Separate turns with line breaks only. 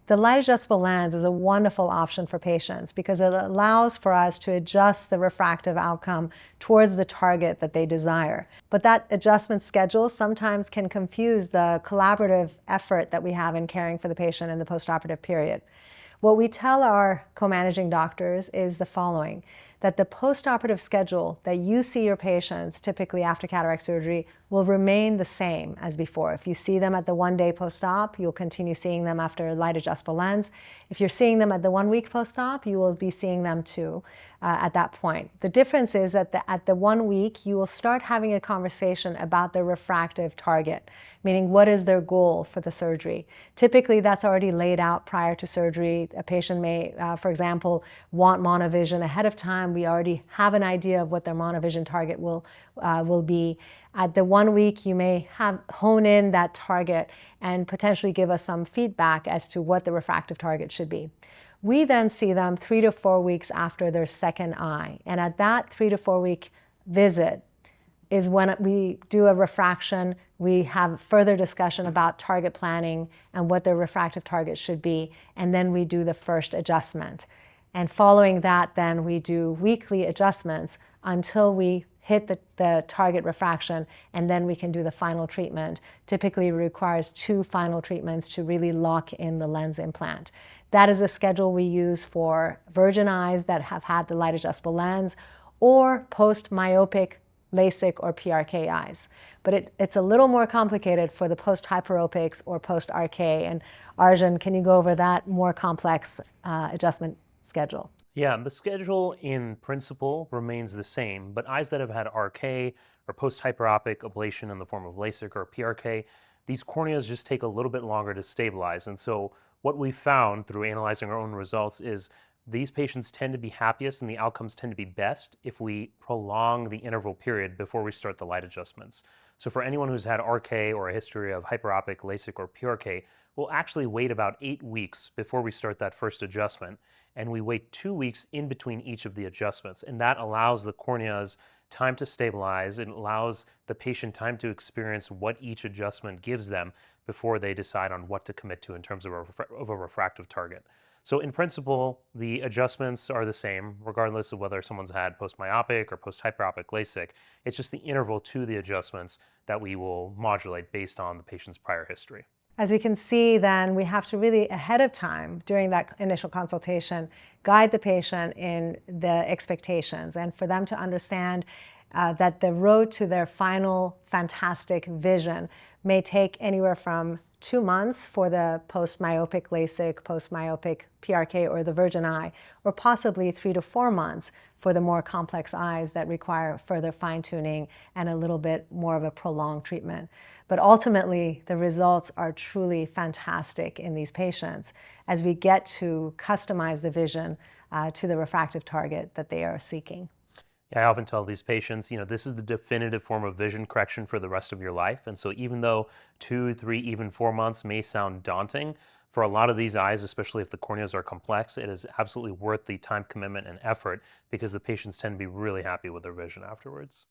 The light adjustable lens is a wonderful option for patients because it allows for us to adjust the refractive outcome towards the target that they desire. But that adjustment schedule sometimes can confuse the collaborative effort that we have in caring for the patient in the postoperative period. What we tell our co-managing doctors is the following, that the postoperative schedule that you see your patients typically after cataract surgery will remain the same as before. If you see them at the 1 day post-op, you'll continue seeing them after light adjustable lens. If you're seeing them at the 1 week post-op, you will be seeing them too at that point. The difference is that at the 1 week, you will start having a conversation about the refractive target, meaning what is their goal for the surgery. Typically, that's already laid out prior to surgery. A patient may, for example, want monovision ahead of time. We already have an idea of what their monovision target will be. At the 1 week, you may hone in that target and potentially give us some feedback as to what the refractive target should be. We then see them 3 to 4 weeks after their second eye. And at that 3 to 4 week visit is when we do a refraction. We have further discussion about target planning and what their refractive target should be. And then we do the first adjustment. And following that, then we do weekly adjustments until we hit the target refraction, and then we can do the final treatment. Typically it requires 2 final treatments to really lock in the lens implant. That is a schedule we use for virgin eyes that have had the light adjustable lens or post-myopic LASIK or PRK eyes. But it's a little more complicated for the post-hyperopics or post-RK. And Arjan, can you go over that more complex adjustment schedule?
Yeah, the schedule in principle remains the same, but eyes that have had RK or post-hyperopic ablation in the form of LASIK or PRK, these corneas just take a little bit longer to stabilize. And so what we found through analyzing our own results is these patients tend to be happiest and the outcomes tend to be best if we prolong the interval period before we start the light adjustments. So for anyone who's had RK or a history of hyperopic, LASIK, or PRK, we'll actually wait about 8 weeks before we start that first adjustment, and we wait 2 weeks in between each of the adjustments, and that allows the corneas time to stabilize. It allows the patient time to experience what each adjustment gives them before they decide on what to commit to in terms of a refractive target. So in principle, the adjustments are the same, regardless of whether someone's had post-myopic or post-hyperopic LASIK. It's just the interval to the adjustments that we will modulate based on the patient's prior history.
As you can see, then we have to really ahead of time during that initial consultation guide the patient in the expectations and for them to understand that the road to their final fantastic vision may take anywhere from 2 months for the post-myopic LASIK, post-myopic PRK, or the virgin eye, or possibly 3 to 4 months for the more complex eyes that require further fine-tuning and a little bit more of a prolonged treatment. But ultimately, the results are truly fantastic in these patients as we get to customize the vision to the refractive target that they are seeking.
Yeah, I often tell these patients, this is the definitive form of vision correction for the rest of your life. And so even though 2, 3, even 4 months may sound daunting, for a lot of these eyes, especially if the corneas are complex, it is absolutely worth the time commitment and effort because the patients tend to be really happy with their vision afterwards.